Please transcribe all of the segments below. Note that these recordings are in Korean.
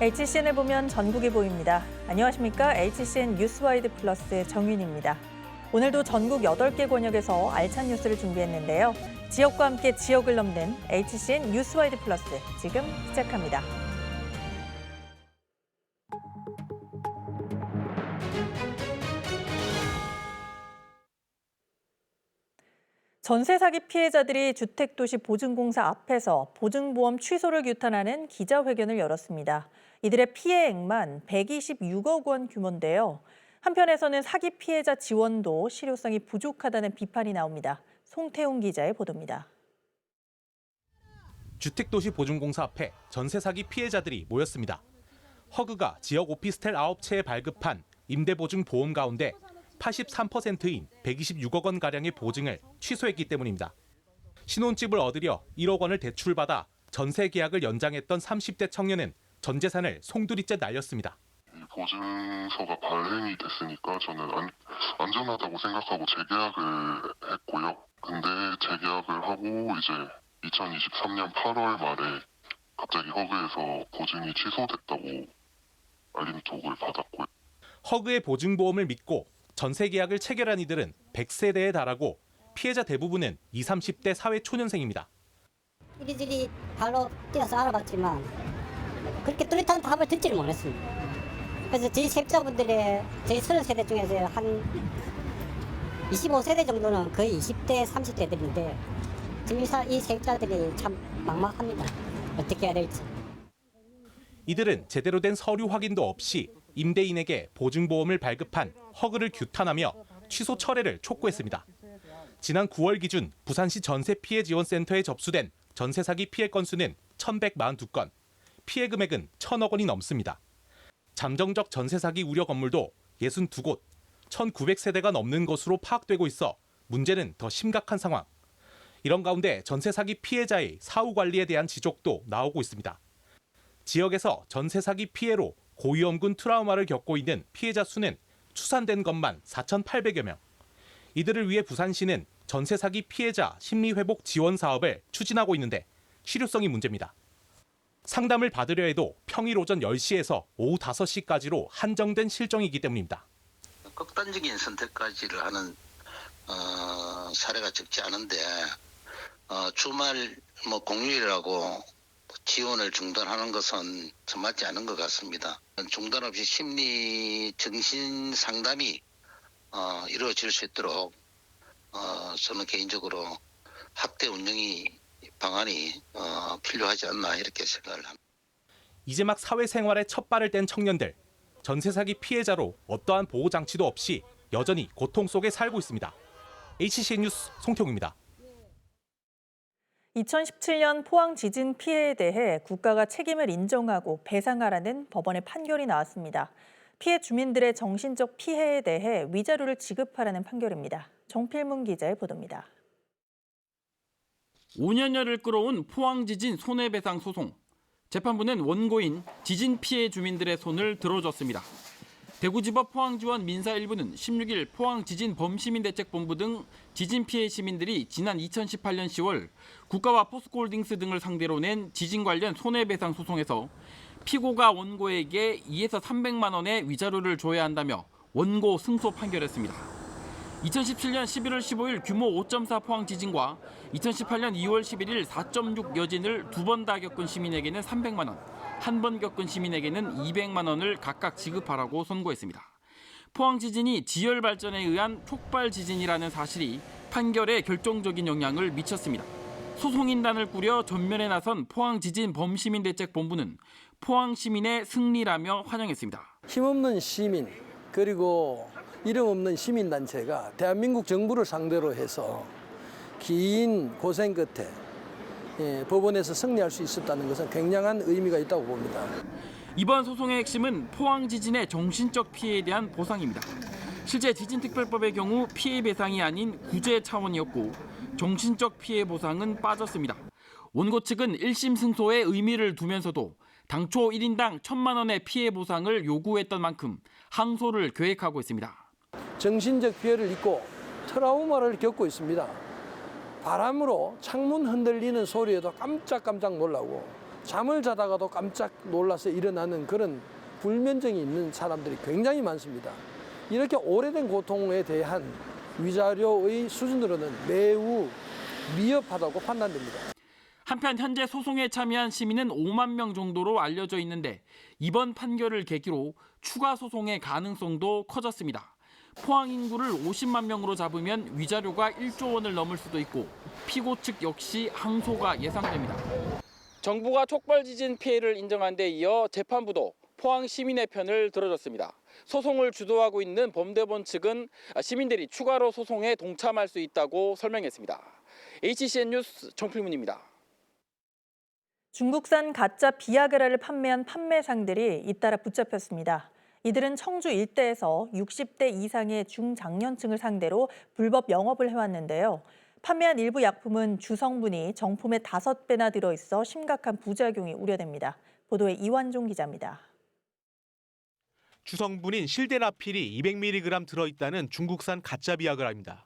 HCN을 보면 전국이 보입니다. 안녕하십니까? HCN 뉴스와이드 플러스 정윤입니다. 오늘도 전국 8개 권역에서 알찬 뉴스를 준비했는데요. 지역과 함께 지역을 넘는 HCN 뉴스와이드 플러스 지금 시작합니다. 전세 사기 피해자들이 주택도시보증공사 앞에서 보증보험 취소를 규탄하는 기자회견을 열었습니다. 이들의 피해액만 126억 원 규모인데요. 한편에서는 사기 피해자 지원도 실효성이 부족하다는 비판이 나옵니다. 송태웅 기자의 보도입니다. 주택도시보증공사 앞에 전세 사기 피해자들이 모였습니다. 허그가 지역 오피스텔 9채에 발급한 임대보증 보험 가운데 83%인 126억 원가량의 보증을 취소했기 때문입니다. 신혼집을 얻으려 1억 원을 대출받아 전세 계약을 연장했던 30대 청년은 전 재산을 송두리째 날렸습니다. 보증서가 발행이 됐으니까 저는 안전하다고 생각하고 재계약을 했고요. 근데 재계약을 하고 이제 2023년 8월 말에 갑자기 허그에서 보증이 취소됐다고 알림톡을 받았고요. 허그의 보증보험을 믿고 전세 계약을 체결한 이들은 100세대에 달하고 피해자 대부분은 20, 30대 사회 초년생입니다. 이리저리 발로 뛰어서 알아봤지만 그렇게 뚜렷한 답을 듣지를 못했습니다. 그래서 저희 세입자분들의 저희 30세대 중에서 한 25세대 정도는 거의 20대, 30대들인데 지금 이 세입자들이 참 막막합니다. 어떻게 해야 될지. 이들은 제대로 된 서류 확인도 없이 임대인에게 보증보험을 발급한 허그를 규탄하며 취소 철회를 촉구했습니다. 지난 9월 기준 부산시 전세피해지원센터에 접수된 전세 사기 피해 건수는 1,142건, 피해 금액은 1,000억 원이 넘습니다. 잠정적 전세 사기 우려 건물도 62곳, 1,900세대가 넘는 것으로 파악되고 있어 문제는 더 심각한 상황. 이런 가운데 전세 사기 피해자의 사후 관리에 대한 지적도 나오고 있습니다. 지역에서 전세 사기 피해로 고위험군 트라우마를 겪고 있는 피해자 수는 추산된 것만 4,800여 명. 이들을 위해 부산시는 전세 사기 피해자 심리회복 지원 사업을 추진하고 있는데 실효성이 문제입니다. 상담을 받으려 해도 평일 오전 10시에서 오후 5시까지로 한정된 실정이기 때문입니다. 극단적인 선택까지를 하는 사례가 적지 않은데 주말 공휴일이라고 지원을 중단하는 것은 좀 맞지 않은 것 같습니다. 중단 없이 심리 정신 상담이 이루어질 수 있도록 저는 개인적으로 확대 운영이 방안이 필요하지 않나 이렇게 생각을 합니다. 이제 막 사회생활에 첫 발을 뗀 청년들, 전세 사기 피해자로 어떠한 보호 장치도 없이 여전히 고통 속에 살고 있습니다. HCN 뉴스 송태웅입니다. 2017년 포항 지진 피해에 대해 국가가 책임을 인정하고 배상하라는 법원의 판결이 나왔습니다. 피해 주민들의 정신적 피해에 대해 위자료를 지급하라는 판결입니다. 정필문 기자의 보도입니다. 5년여를 끌어온 포항 지진 손해배상 소송. 재판부는 원고인 지진 피해 주민들의 손을 들어줬습니다. 대구지법 포항지원 민사 1부는 16일 포항 지진 범시민대책본부 등 지진 피해 시민들이 지난 2018년 10월 국가와 포스코홀딩스 등을 상대로 낸 지진 관련 손해배상 소송에서 피고가 원고에게 2에서 300만 원의 위자료를 줘야 한다며 원고 승소 판결했습니다. 2017년 11월 15일 규모 5.4 포항 지진과 2018년 2월 11일 4.6 여진을 2번 다 겪은 시민에게는 300만 원, 한 번 겪은 시민에게는 200만 원을 각각 지급하라고 선고했습니다. 포항 지진이 지열 발전에 의한 촉발 지진이라는 사실이 판결에 결정적인 영향을 미쳤습니다. 소송인단을 꾸려 전면에 나선 포항 지진 범시민대책본부는 포항 시민의 승리라며 환영했습니다. 힘없는 시민 그리고 이름 없는 시민단체가 대한민국 정부를 상대로 해서 긴 고생 끝에 법원에서 승리할 수 있었다는 것은 굉장한 의미가 있다고 봅니다. 이번 소송의 핵심은 포항 지진의 정신적 피해에 대한 보상입니다. 실제 지진특별법의 경우 피해 배상이 아닌 구제 차원이었고 정신적 피해 보상은 빠졌습니다. 원고 측은 1심 승소에 의미를 두면서도 당초 1인당 1,000만 원의 피해 보상을 요구했던 만큼 항소를 계획하고 있습니다. 정신적 피해를 입고 트라우마를 겪고 있습니다. 바람으로 창문 흔들리는 소리에도 깜짝깜짝 놀라고 잠을 자다가도 깜짝 놀라서 일어나는 그런 불면증이 있는 사람들이 굉장히 많습니다. 이렇게 오래된 고통에 대한 위자료의 수준으로는 매우 미흡하다고 판단됩니다. 한편 현재 소송에 참여한 시민은 5만 명 정도로 알려져 있는데 이번 판결을 계기로 추가 소송의 가능성도 커졌습니다. 포항 인구를 50만 명으로 잡으면 위자료가 1조 원을 넘을 수도 있고 피고 측 역시 항소가 예상됩니다. 정부가 촉발 지진 피해를 인정한 데 이어 재판부도 포항 시민의 편을 들어줬습니다. 소송을 주도하고 있는 범대본 측은 시민들이 추가로 소송에 동참할 수 있다고 설명했습니다. HCN 뉴스 정필문입니다. 중국산 가짜 비아그라를 판매한 판매상들이 잇따라 붙잡혔습니다. 이들은 청주 일대에서 60대 이상의 중장년층을 상대로 불법 영업을 해왔는데요. 판매한 일부 약품은 주성분이 정품의 5배나 들어있어 심각한 부작용이 우려됩니다. 보도에 이완종 기자입니다. 주성분인 실데나필이 200mg 들어있다는 중국산 가짜 비아그라입니다.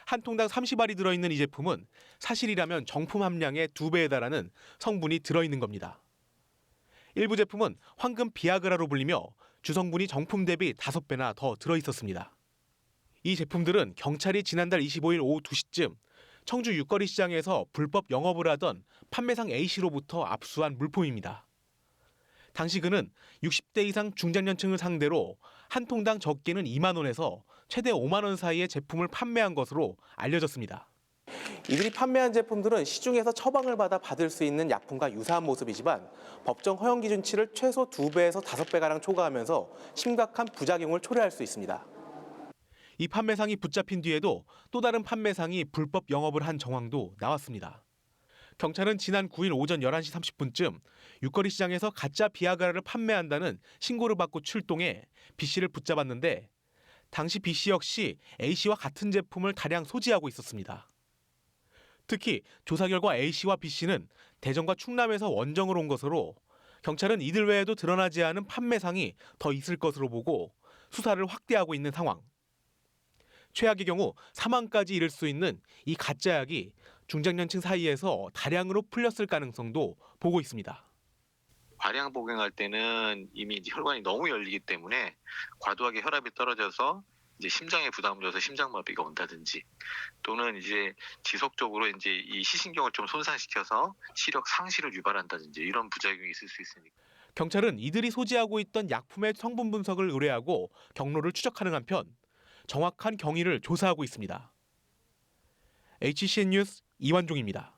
한 통당 30알이 들어있는 이 제품은 사실이라면 정품 함량의 2배에 달하는 성분이 들어있는 겁니다. 일부 제품은 황금 비아그라로 불리며 주성분이 정품 대비 5배나 더 들어있었습니다. 이 제품들은 경찰이 지난달 25일 오후 2시쯤 청주 육거리 시장에서 불법 영업을 하던 판매상 A씨로부터 압수한 물품입니다. 당시 그는 60대 이상 중장년층을 상대로 한 통당 적게는 2만 원에서 최대 5만 원 사이의 제품을 판매한 것으로 알려졌습니다. 이들이 판매한 제품들은 시중에서 처방을 받아 받을 수 있는 약품과 유사한 모습이지만 법정 허용 기준치를 최소 2배에서 5배가량 초과하면서 심각한 부작용을 초래할 수 있습니다. 이 판매상이 붙잡힌 뒤에도 또 다른 판매상이 불법 영업을 한 정황도 나왔습니다. 경찰은 지난 9일 오전 11시 30분쯤 육거리 시장에서 가짜 비아그라를 판매한다는 신고를 받고 출동해 B씨를 붙잡았는데 당시 B씨 역시 A씨와 같은 제품을 다량 소지하고 있었습니다. 특히 조사 결과 A씨와 B씨는 대전과 충남에서 원정을 온 것으로 경찰은 이들 외에도 드러나지 않은 판매상이 더 있을 것으로 보고 수사를 확대하고 있는 상황. 최악의 경우 사망까지 이를 수 있는 이 가짜 약이 중장년층 사이에서 다량으로 풀렸을 가능성도 보고 있습니다. 과량 복용할 때는 이미 이제 혈관이 너무 열리기 때문에 과도하게 혈압이 떨어져서 이제 심장에 부담을 줘서 심장마비가 온다든지 또는 이제 지속적으로 이제 이 시신경을 좀 손상시켜서 시력 상실을 유발한다든지 이런 부작용이 있을 수 있으니까. 경찰은 이들이 소지하고 있던 약품의 성분 분석을 의뢰하고 경로를 추적하는 한편 정확한 경위를 조사하고 있습니다. HCN 뉴스 이완종입니다.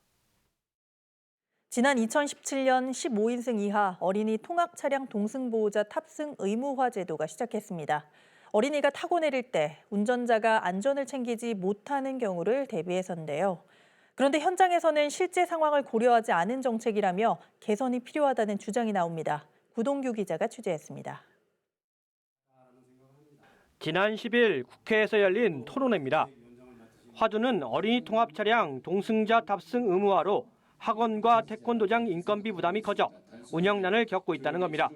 지난 2017년 15인승 이하 어린이 통학 차량 동승보호자 탑승 의무화 제도가 시작했습니다. 어린이가 타고 내릴 때 운전자가 안전을 챙기지 못하는 경우를 대비해서인데요. 그런데 현장에서는 실제 상황을 고려하지 않은 정책이라며 개선이 필요하다는 주장이 나옵니다. 구동규 기자가 취재했습니다. 지난 10일 국회에서 열린 토론회입니다. 화두는 어린이 통합 차량 동승자 탑승 의무화로 학원과 태권도장 인건비 부담이 커져 운영난을 겪고 있다는 겁니다.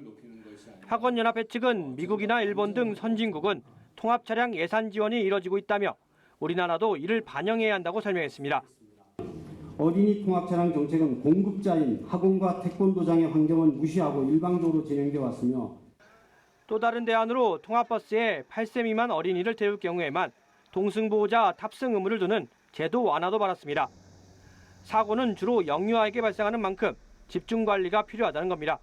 학원연합회 측은 미국이나 일본 등 선진국은 통합 차량 예산 지원이 이뤄지고 있다며 우리나라도 이를 반영해야 한다고 설명했습니다. 어린이 통합 차량 정책은 공급자인 학원과 태권도장의 환경을 무시하고 일방적으로 진행돼 왔으며 또 다른 대안으로 통합버스에 8세 미만 어린이를 태울 경우에만 동승보호자 탑승 의무를 두는 제도 완화도 받았습니다. 사고는 주로 영유아에게 발생하는 만큼 집중 관리가 필요하다는 겁니다.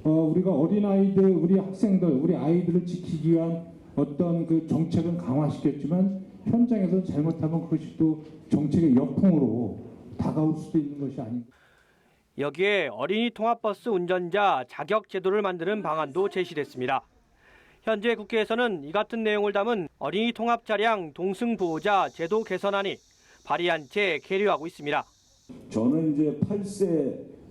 우리가 어린아이들, 우리 학생들, 우리 아이들을 지키기 위한 어떤 그 정책은 강화시켰지만 현장에서 잘못하면 그것이 또 정책의 역풍으로 다가올 수도 있는 것이 아닌가. 여기에 어린이 통합버스 운전자 자격 제도를 만드는 방안도 제시됐습니다. 현재 국회에서는 이 같은 내용을 담은 어린이 통합 차량 동승보호자 제도 개선안이 발의한 채 계류하고 있습니다. 저는 이제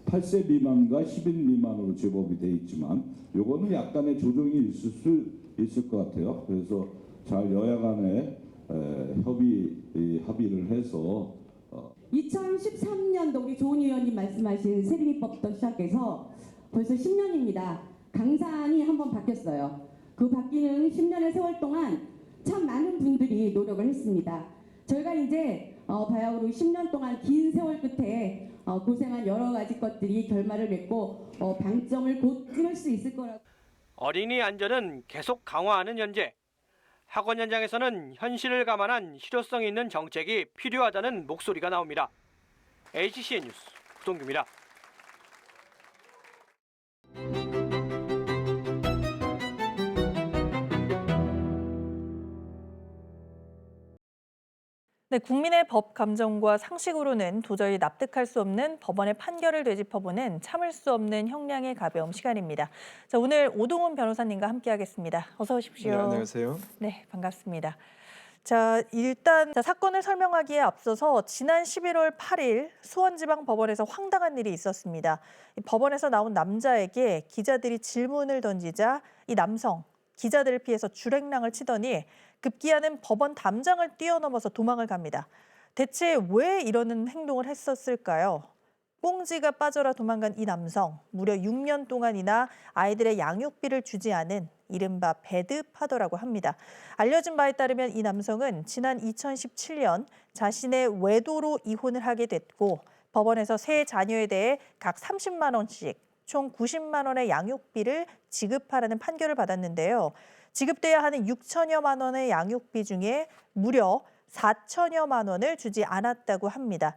8세 미만과 10인 미만으로 제법이 돼 있지만 요거는 약간의 조정이 있을 수 있을 것 같아요. 그래서 잘 여야 간에 합의를 해서 2013년도 우리 조은 의원님 말씀하신 세리비법부터 시작해서 벌써 10년입니다. 강산이 한번 바뀌었어요. 그 바뀌는 10년의 세월 동안 참 많은 분들이 노력을 했습니다. 저희가 이제 바야흐로 10년 동안 긴 세월 끝에 고생한 여러 가지 것들이 결말을 맺고 방점을 곧 찍을 수 있을 거라고. 어린이 안전은 계속 강화하는 현재. 학원 현장에서는 현실을 감안한 실효성 있는 정책이 필요하다는 목소리가 나옵니다. HCN 뉴스 구동규입니다. 네, 국민의 법 감정과 상식으로는 도저히 납득할 수 없는 법원의 판결을 되짚어보는 참을 수 없는 형량의 가벼움 시간입니다. 자, 오늘 오동훈 변호사님과 함께하겠습니다. 어서 오십시오. 네, 안녕하세요. 네, 반갑습니다. 자, 일단 사건을 설명하기에 앞서서 지난 11월 8일 수원지방법원에서 황당한 일이 있었습니다. 이 법원에서 나온 남자에게 기자들이 질문을 던지자 이 남성, 기자들을 피해서 줄행랑을 치더니 급기야는 법원 담장을 뛰어넘어서 도망을 갑니다. 대체 왜 이러는 행동을 했었을까요? 꽁지가 빠져라 도망간 이 남성, 무려 6년 동안이나 아이들의 양육비를 주지 않은 이른바 배드파더라고 합니다. 알려진 바에 따르면 이 남성은 지난 2017년 자신의 외도로 이혼을 하게 됐고 법원에서 세 자녀에 대해 각 30만 원씩 총 90만 원의 양육비를 지급하라는 판결을 받았는데요. 지급돼야 하는 6천여만 원의 양육비 중에 무려 4천여만 원을 주지 않았다고 합니다.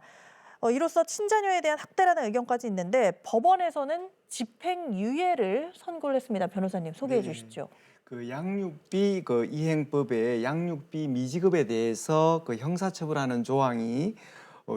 이로써 친자녀에 대한 학대라는 의견까지 있는데 법원에서는 집행유예를 선고를 했습니다. 변호사님 소개해 주시죠. 그 양육비 이행법에 양육비 미지급에 대해서 형사처벌하는 조항이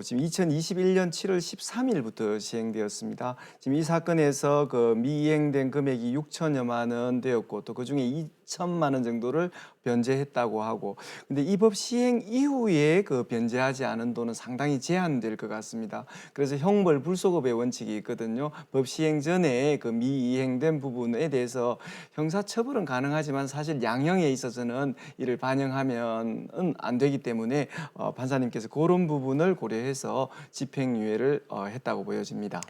지금 2021년 7월 13일부터 시행되었습니다. 지금 이 사건에서 미이행된 금액이 6천여만 원 되었고 또 그중에 2천만 원 정도를 변제했다고 하고, 근데 이 법 시행 이후에 변제하지 않은 돈은 상당히 제한될 것 같습니다. 그래서 형벌 불소급의 원칙이 있거든요. 법 시행 전에 미이행된 부분에 대해서 형사처벌은 가능하지만 사실 양형에 있어서는 이를 반영하면 안 되기 때문에 판사님께서 그런 부분을 고려해서 집행유예를 했다고 보여집니다.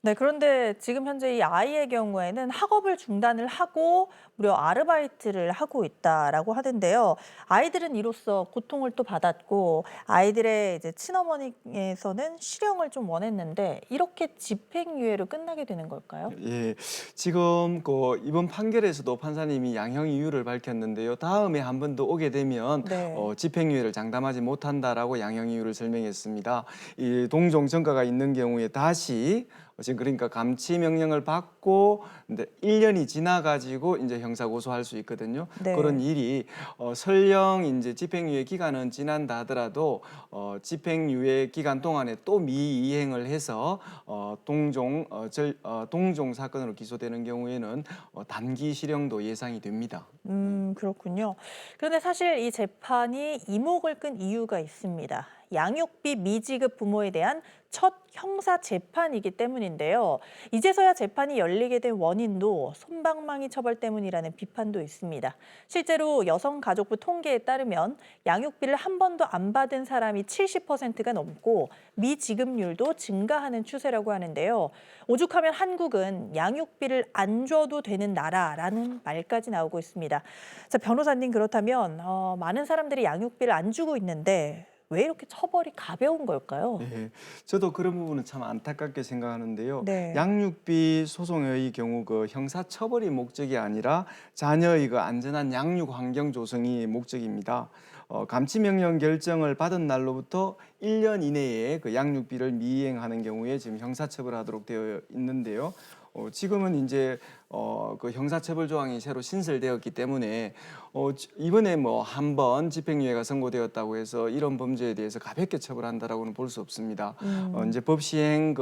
네, 그런데 지금 현재 이 아이의 경우에는 학업을 중단을 하고 무려 아르바이트를 하고 있다라고 하던데요. 아이들은 이로써 고통을 또 받았고 아이들의 이제 친어머니에서는 실형을 좀 원했는데 이렇게 집행유예로 끝나게 되는 걸까요? 예, 지금 이번 판결에서도 판사님이 양형 이유를 밝혔는데요. 다음에 한 번 더 오게 되면 네. 집행유예를 장담하지 못한다라고 양형 이유를 설명했습니다. 이 동종 전과가 있는 경우에 다시 지금 그러니까 감치 명령을 받고 1년이 지나가지고 이제 형사 고소할 수 있거든요. 네. 그런 일이 설령 이제 집행유예 기간은 지난다 하더라도 집행유예 기간 동안에 또 미이행을 해서 동종 사건으로 기소되는 경우에는 단기 실형도 예상이 됩니다. 그렇군요. 그런데 사실 이 재판이 이목을 끈 이유가 있습니다. 양육비 미지급 부모에 대한 첫 형사 재판이기 때문인데요. 이제서야 재판이 열리게 된 원인도 솜방망이 처벌 때문이라는 비판도 있습니다. 실제로 여성가족부 통계에 따르면 양육비를 한 번도 안 받은 사람이 70%가 넘고 미지급률도 증가하는 추세라고 하는데요. 오죽하면 한국은 양육비를 안 줘도 되는 나라라는 말까지 나오고 있습니다. 자, 변호사님 그렇다면 많은 사람들이 양육비를 안 주고 있는데 왜 이렇게 처벌이 가벼운 걸까요? 네, 저도 그런 부분은 참 안타깝게 생각하는데요. 네. 양육비 소송의 경우 형사 처벌이 목적이 아니라 자녀의 안전한 양육 환경 조성이 목적입니다. 감치 명령 결정을 받은 날로부터 1년 이내에 양육비를 미이행하는 경우에 지금 형사 처벌하도록 되어 있는데요. 지금은 이제 형사처벌 조항이 새로 신설되었기 때문에 이번에 한 번 집행유예가 선고되었다고 해서 이런 범죄에 대해서 가볍게 처벌한다라고는 볼 수 없습니다. 이제 법 시행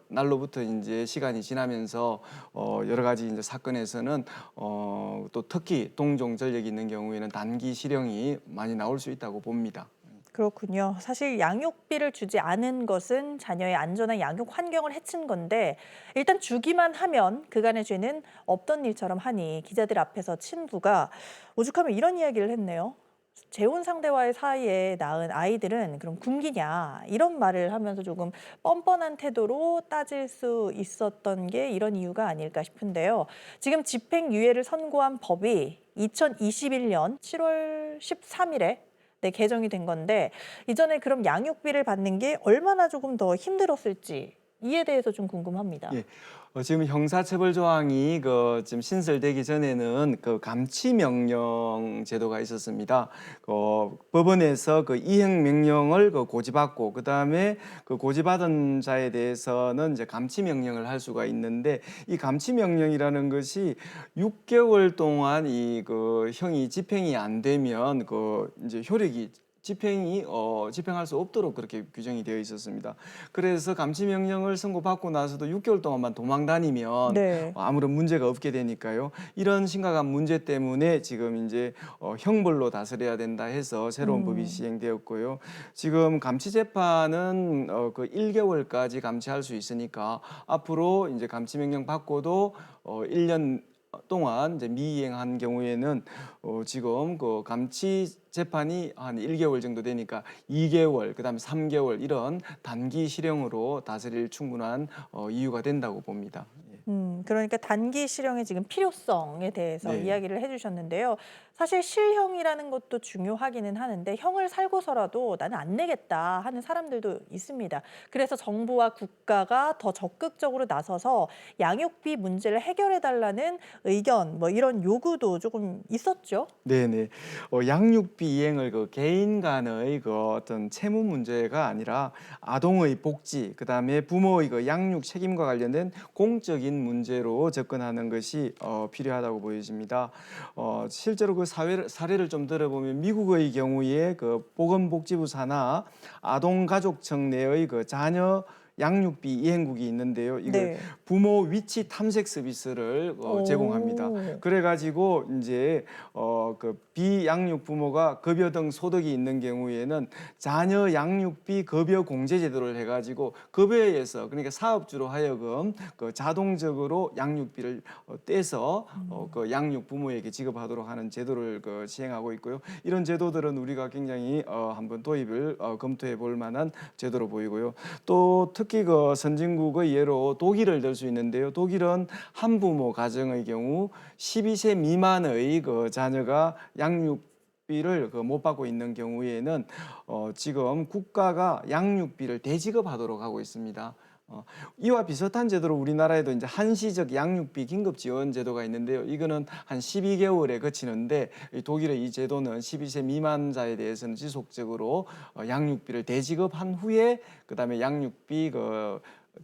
날로부터 이제 시간이 지나면서 여러 가지 이제 사건에서는 또 특히 동종 전력이 있는 경우에는 단기 실형이 많이 나올 수 있다고 봅니다. 그렇군요. 사실 양육비를 주지 않은 것은 자녀의 안전한 양육 환경을 해친 건데 일단 주기만 하면 그간의 죄는 없던 일처럼 하니 기자들 앞에서 친부가 오죽하면 이런 이야기를 했네요. 재혼 상대와의 사이에 낳은 아이들은 그럼 굶기냐 이런 말을 하면서 조금 뻔뻔한 태도로 따질 수 있었던 게 이런 이유가 아닐까 싶은데요. 지금 집행유예를 선고한 법이 2021년 7월 13일에 개정이 된 건데 이전에 그럼 양육비를 받는 게 얼마나 조금 더 힘들었을지 이에 대해서 좀 궁금합니다. 예. 지금 형사처벌 조항이 지금 신설되기 전에는 감치명령 제도가 있었습니다. 법원에서 이행명령을 고지받고 그다음에 고지받은 자에 대해서는 이제 감치명령을 할 수가 있는데 이 감치명령이라는 것이 6개월 동안 이 형이 집행이 안 되면 이제 효력이 집행할 수 없도록 그렇게 규정이 되어 있었습니다. 그래서 감치명령을 선고받고 나서도 6개월 동안만 도망 다니면 네. 아무런 문제가 없게 되니까요. 이런 심각한 문제 때문에 지금 이제 형벌로 다스려야 된다 해서 새로운 법이 시행되었고요. 지금 감치재판은 1개월까지 감치할 수 있으니까 앞으로 이제 감치명령 받고도 1년 동안 이제 미이행한 경우에는 지금 감치 재판이 한 1개월 정도 되니까 2개월, 그다음에 3개월 이런 단기 실형으로 다스릴 충분한 이유가 된다고 봅니다. 그러니까 단기 실형의 지금 필요성에 대해서 네. 이야기를 해주셨는데요. 사실 실형이라는 것도 중요하기는 하는데 형을 살고서라도 나는 안 내겠다 하는 사람들도 있습니다. 그래서 정부와 국가가 더 적극적으로 나서서 양육비 문제를 해결해달라는 의견, 이런 요구도 조금 있었죠. 네네. 양육비 이행을 개인 간의 어떤 채무 문제가 아니라 아동의 복지, 그다음에 부모의 양육 책임과 관련된 공적인 문제로 접근하는 것이 필요하다고 보여집니다. 실제로 사례를 좀 들어보면 미국의 경우에 보건복지부 산하 아동가족청 내의 자녀 양육비 이행국이 있는데요. 이걸 부모 위치 탐색 서비스를 제공합니다. 그래가지고 이제 비양육 부모가 급여 등 소득이 있는 경우에는 자녀 양육비 급여 공제 제도를 해가지고 급여에서 그러니까 사업주로 하여금 자동적으로 양육비를 떼서 양육 부모에게 지급하도록 하는 제도를 시행하고 있고요. 이런 제도들은 우리가 굉장히 한번 도입을 검토해 볼 만한 제도로 보이고요. 또 특히 선진국의 예로 독일을 들 수 있는데요. 독일은 한부모 가정의 경우 12세 미만의 자녀가 양육비를 못 받고 있는 경우에는 지금 국가가 양육비를 대지급하도록 하고 있습니다. 이와 비슷한 제도로 우리나라에도 이제 한시적 양육비 긴급 지원 제도가 있는데요. 이거는 한 12개월에 그치는데 독일의 이 제도는 12세 미만자에 대해서는 지속적으로 양육비를 대지급한 후에 그다음에 양육비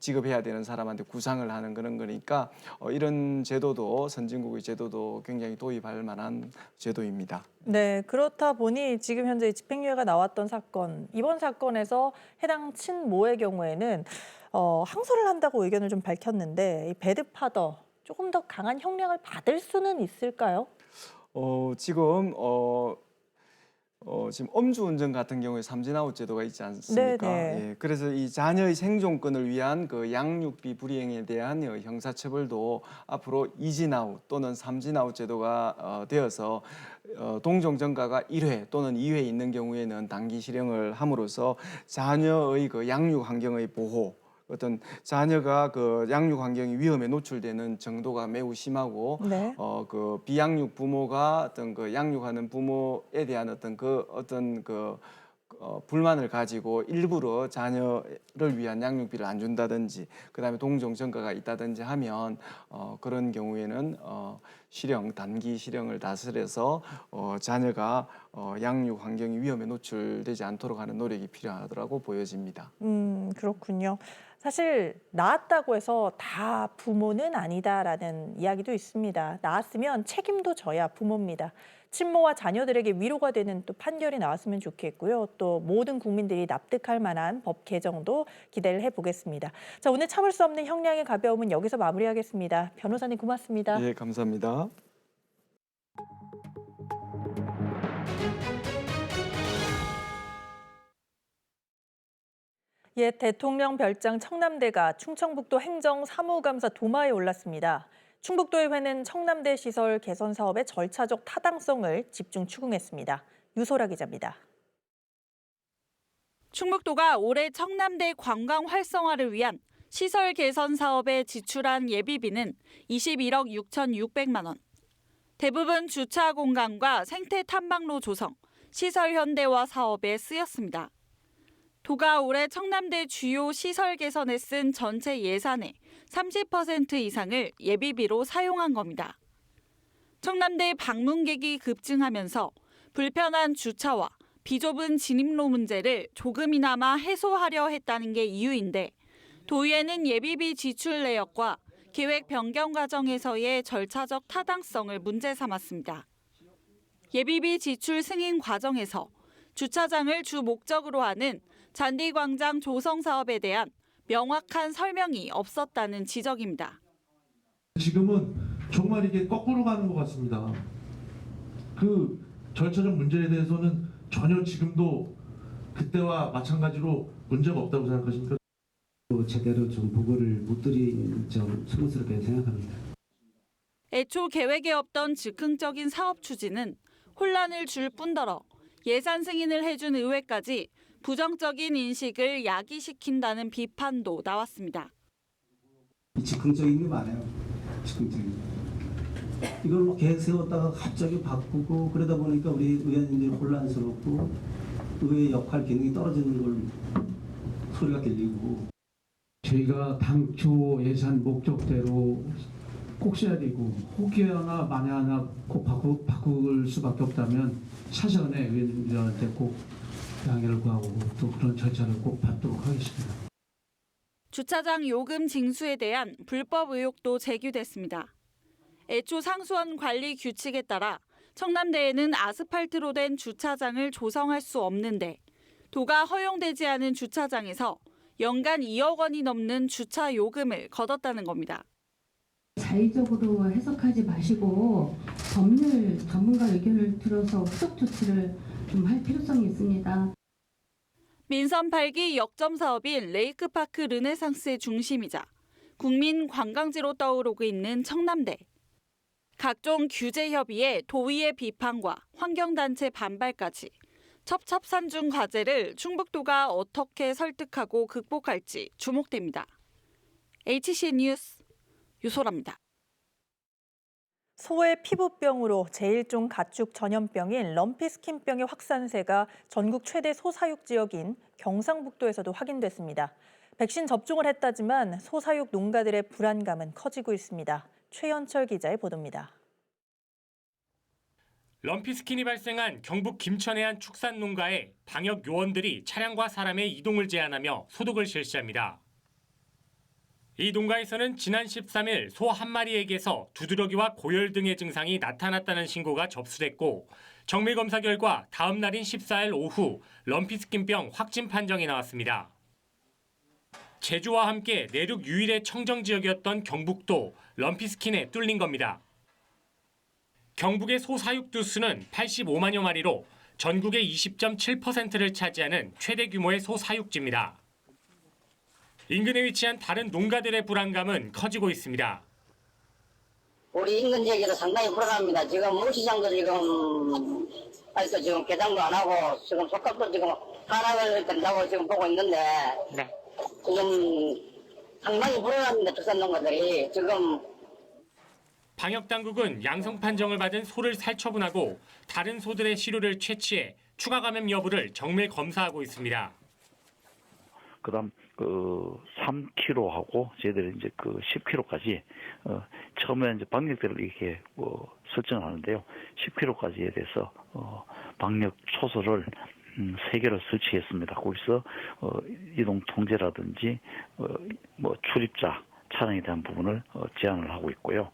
지급해야 되는 사람한테 구상을 하는 그런 거니까 이런 제도도 선진국의 제도도 굉장히 도입할 만한 제도입니다. 네, 그렇다 보니 지금 현재 집행유예가 나왔던 사건, 이번 사건에서 해당 친모의 경우에는 항소를 한다고 의견을 좀 밝혔는데 이 배드파더 조금 더 강한 형량을 받을 수는 있을까요? 지금 음주운전 같은 경우에 삼진아웃 제도가 있지 않습니까? 예, 그래서 이 자녀의 생존권을 위한 양육비 불이행에 대한 형사처벌도 앞으로 이진아웃 또는 삼진아웃 제도가 되어서 동종전가가 1회 또는 2회 있는 경우에는 단기 실형을 함으로써 자녀의 양육 환경의 보호, 어떤 자녀가 양육 환경이 위험에 노출되는 정도가 매우 심하고 비양육 부모가 어떤 양육하는 부모에 대한 어떤 불만을 가지고 일부러 자녀를 위한 양육비를 안 준다든지 그다음에 동종 전가가 있다든지 하면 그런 경우에는 단기 실형을 다스려서 자녀가 양육 환경이 위험에 노출되지 않도록 하는 노력이 필요하다고 보여집니다. 그렇군요. 사실 낳았다고 해서 다 부모는 아니다라는 이야기도 있습니다. 낳았으면 책임도 져야 부모입니다. 친모와 자녀들에게 위로가 되는 또 판결이 나왔으면 좋겠고요. 또 모든 국민들이 납득할 만한 법 개정도 기대를 해보겠습니다. 자, 오늘 참을 수 없는 형량의 가벼움은 여기서 마무리하겠습니다. 변호사님 고맙습니다. 예, 감사합니다. 옛 대통령 별장 청남대가 충청북도 행정사무감사 도마에 올랐습니다. 충북도의회는 청남대 시설 개선 사업의 절차적 타당성을 집중 추궁했습니다. 유소라 기자입니다. 충북도가 올해 청남대 관광 활성화를 위한 시설 개선 사업에 지출한 예비비는 21억 6,600만 원. 대부분 주차 공간과 생태 탐방로 조성, 시설 현대화 사업에 쓰였습니다. 도가 올해 청남대 주요 시설 개선에 쓴 전체 예산의 30% 이상을 예비비로 사용한 겁니다. 청남대 방문객이 급증하면서 불편한 주차와 비좁은 진입로 문제를 조금이나마 해소하려 했다는 게 이유인데 도의회는 예비비 지출 내역과 계획 변경 과정에서의 절차적 타당성을 문제 삼았습니다. 예비비 지출 승인 과정에서 주차장을 주 목적으로 하는 잔디광장 조성 사업에 대한 명확한 설명이 없었다는 지적입니다. 지금은 정말 이게 거꾸로 가는 것 같습니다. 그 절차적 문제에 대해서는 전혀 지금도 그때와 마찬가지로 문제가 없다고 생각하십니까? 제대로 좀 보고를 못 드린 점 송구스럽게 생각합니다. 애초 계획에 없던 즉흥적인 사업 추진은 혼란을 줄 뿐더러 예산 승인을 해준 의회까지 부정적인 인식을 야기시킨다는 비판도 나왔습니다. 즉흥적인 게 많아요. 즉흥적인. 이걸 계획 세웠다가 갑자기 바꾸고 그러다 보니까 우리 의원님들이 혼란스럽고 의회 역할 기능이 떨어지는 걸 소리가 들리고. 저희가 당초 예산 목적대로 꼭 써야 되고 혹여나 만에 하나 꼭 바꿀 수밖에 없다면 사전에 의원님들한테 꼭 양해를 구하고 또 그런 절차를 꼭 밟도록 하겠습니다. 주차장 요금 징수에 대한 불법 의혹도 제기됐습니다. 애초 상수원 관리 규칙에 따라 청남대에는 아스팔트로 된 주차장을 조성할 수 없는데 도가 허용되지 않은 주차장에서 연간 2억 원이 넘는 주차 요금을 걷었다는 겁니다. 자의적으로 해석하지 마시고 법률 전문가 의견을 들어서 후속 조치를 좀 할 필요성이 있습니다. 민선 8기 역점 사업인 레이크파크 르네상스의 중심이자 국민 관광지로 떠오르고 있는 청남대. 각종 규제 협의에 도의의 비판과 환경단체 반발까지 첩첩산중 과제를 충북도가 어떻게 설득하고 극복할지 주목됩니다. HCN 뉴스 유소라입니다. 소의 피부병으로 제1종 가축 전염병인 럼피스킨병의 확산세가 전국 최대 소사육 지역인 경상북도에서도 확인됐습니다. 백신 접종을 했다지만 소사육 농가들의 불안감은 커지고 있습니다. 최연철 기자의 보도입니다. 럼피스킨이 발생한 경북 김천의 한 축산 농가에 방역 요원들이 차량과 사람의 이동을 제한하며 소독을 실시합니다. 이 농가에서는 지난 13일 소 한 마리에게서 두드러기와 고열 등의 증상이 나타났다는 신고가 접수됐고 정밀 검사 결과 다음 날인 14일 오후 럼피스킨병 확진 판정이 나왔습니다. 제주와 함께 내륙 유일의 청정 지역이었던 경북도 럼피스킨에 뚫린 겁니다. 경북의 소 사육두 수는 85만여 마리로 전국의 20.7%를 차지하는 최대 규모의 소 사육지입니다. 인근에 위치한 다른 농가들의 불안감은 커지고 있습니다. 우리 인근 지역에도 상당히 불안합니다. 지금 무시장도 지금 아직도 지금 개장도 안 하고 지금 속값도 지금 하락을 된다고 지금 보고 있는데 지금 상당히 불안합니다. 축산 농가들이 지금. 방역당국은 양성 판정을 받은 소를 살처분하고 다른 소들의 시료를 채취해 추가 감염 여부를 정밀 검사하고 있습니다. 그다음 3kg하고 저희들이 이제 10kg까지 처음에 이제 방역대를 이렇게 설정하는데요. 10kg까지에 대해서 방역 초소를 3개를 설치했습니다. 거기서 이동 통제라든지 출입자 차량에 대한 부분을 제한을 하고 있고요.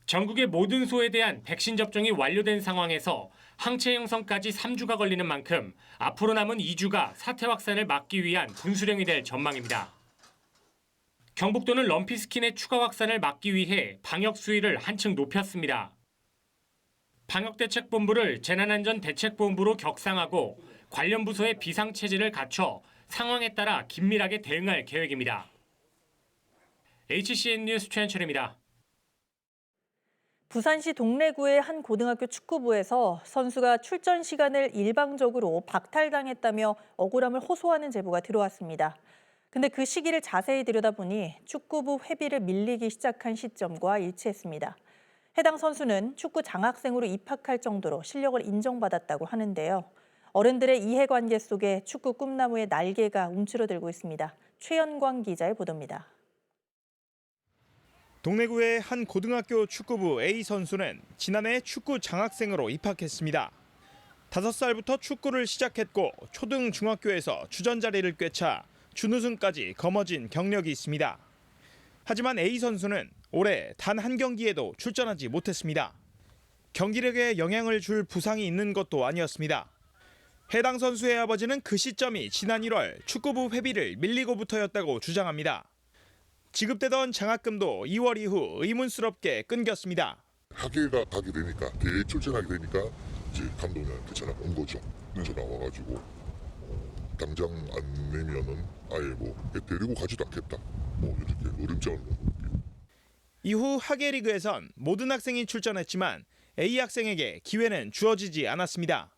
전국의 모든 소에 대한 백신 접종이 완료된 상황에서 항체 형성까지 3주가 걸리는 만큼 앞으로 남은 2주가 사태 확산을 막기 위한 분수령이 될 전망입니다. 경북도는 럼피스킨의 추가 확산을 막기 위해 방역 수위를 한층 높였습니다. 방역대책본부를 재난안전대책본부로 격상하고 관련 부서의 비상체제를 갖춰 상황에 따라 긴밀하게 대응할 계획입니다. HCN 뉴스 최현철입니다. 부산시 동래구의 한 고등학교 축구부에서 선수가 출전 시간을 일방적으로 박탈당했다며 억울함을 호소하는 제보가 들어왔습니다. 근데 그 시기를 자세히 들여다보니 축구부 회비를 밀리기 시작한 시점과 일치했습니다. 해당 선수는 축구 장학생으로 입학할 정도로 실력을 인정받았다고 하는데요. 어른들의 이해관계 속에 축구 꿈나무의 날개가 움츠러들고 있습니다. 최연광 기자의 보도입니다. 동래구의 한 고등학교 축구부 A 선수는 지난해 축구 장학생으로 입학했습니다. 5살부터 축구를 시작했고 초등 중학교에서 주전 자리를 꿰차 준우승까지 거머쥔 경력이 있습니다. 하지만 A 선수는 올해 단 한 경기에도 출전하지 못했습니다. 경기력에 영향을 줄 부상이 있는 것도 아니었습니다. 해당 선수의 아버지는 그 시점이 지난 1월 축구부 회비를 밀리고부터였다고 주장합니다. 지급되던 장학금도 2월 이후 의문스럽게 끊겼습니다. 학예가 가게 되니까 대회 출전하게 되니까 이제 감독님한테 전화가 온 거죠. 전화 와가지고 당장 안 내면은 아예 뭐 데리고 가지도 않겠다. 뭐 이렇게 어림장을 놓은 거예요. 이후 학예리그에선 모든 학생이 출전했지만 A 학생에게 기회는 주어지지 않았습니다.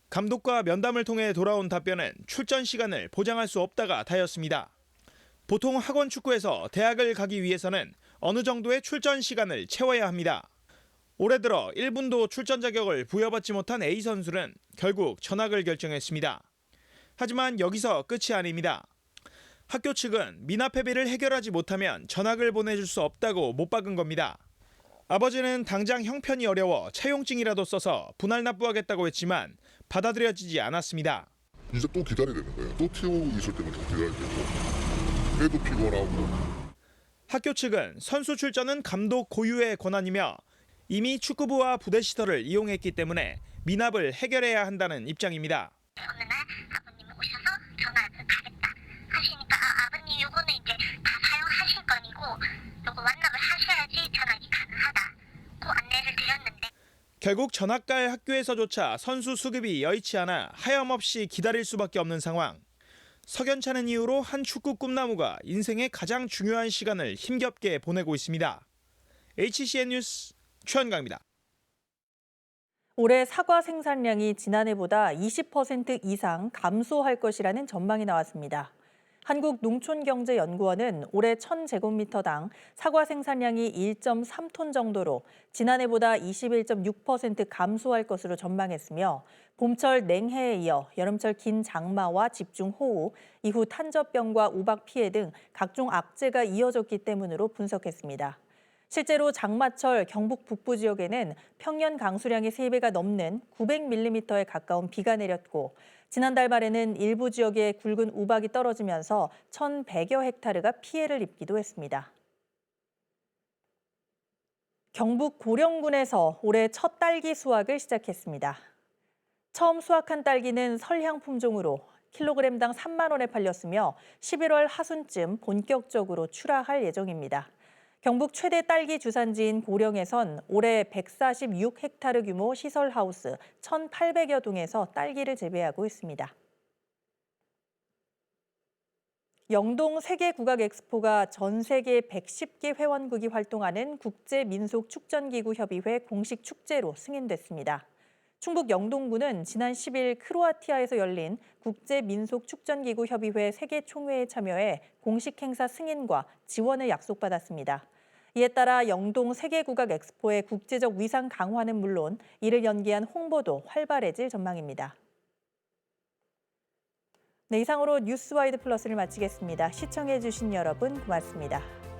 감독과 면담을 통해 돌아온 답변은 출전 시간을 보장할 수 없다가 다였습니다. 보통 학원 축구에서 대학을 가기 위해서는 어느 정도의 출전 시간을 채워야 합니다. 올해 들어 1분도 출전 자격을 부여받지 못한 A 선수는 결국 전학을 결정했습니다. 하지만 여기서 끝이 아닙니다. 학교 측은 미납 회비를 해결하지 못하면 전학을 보내줄 수 없다고 못 박은 겁니다. 아버지는 당장 형편이 어려워 차용증이라도 써서 분할 납부하겠다고 했지만 받아들여지지 않았습니다. 이제 또 기다려야 되는 거예요. 또 튀고 있을 때는 좀 기다려야 되고 해도 피곤하고. 학교 측은 선수 출전은 감독 고유의 권한이며 이미 축구부와 부대 시설을 이용했기 때문에 미납을 해결해야 한다는 입장입니다. 어느 날 아버님이 오셔서 전화를 가겠다 하시니까 아버님 요거는 이제 다 사용하실 건이고 요거 완납을 하셔야지 전학이 가능하다. 그 안내를 드렸는데 결국 전학 갈 학교에서조차 선수 수급이 여의치 않아 하염없이 기다릴 수밖에 없는 상황. 석연찮은 이유로 한 축구 꿈나무가 인생의 가장 중요한 시간을 힘겹게 보내고 있습니다. HCN 뉴스 최연광입니다. 올해 사과 생산량이 지난해보다 20% 이상 감소할 것이라는 전망이 나왔습니다. 한국농촌경제연구원은 올해 1000제곱미터당 사과 생산량이 1.3톤 정도로 지난해보다 21.6% 감소할 것으로 전망했으며 봄철 냉해에 이어 여름철 긴 장마와 집중호우, 이후 탄저병과 우박 피해 등 각종 악재가 이어졌기 때문으로 분석했습니다. 실제로 장마철 경북 북부 지역에는 평년 강수량의 3배가 넘는 900mm에 가까운 비가 내렸고 지난달 말에는 일부 지역에 굵은 우박이 떨어지면서 1,100여 헥타르가 피해를 입기도 했습니다. 경북 고령군에서 올해 첫 딸기 수확을 시작했습니다. 처음 수확한 딸기는 설향 품종으로 킬로그램당 3만 원에 팔렸으며 11월 하순쯤 본격적으로 출하할 예정입니다. 경북 최대 딸기 주산지인 고령에선 올해 146헥타르 규모 시설하우스 1,800여 동에서 딸기를 재배하고 있습니다. 영동 세계국악엑스포가 전 세계 110개 회원국이 활동하는 국제민속축전기구협의회 공식 축제로 승인됐습니다. 충북 영동구는 지난 10일 크로아티아에서 열린 국제민속축전기구협의회 세계총회에 참여해 공식 행사 승인과 지원을 약속받았습니다. 이에 따라 영동 세계국악엑스포의 국제적 위상 강화는 물론 이를 연계한 홍보도 활발해질 전망입니다. 네, 이상으로 뉴스와이드 플러스를 마치겠습니다. 시청해주신 여러분 고맙습니다.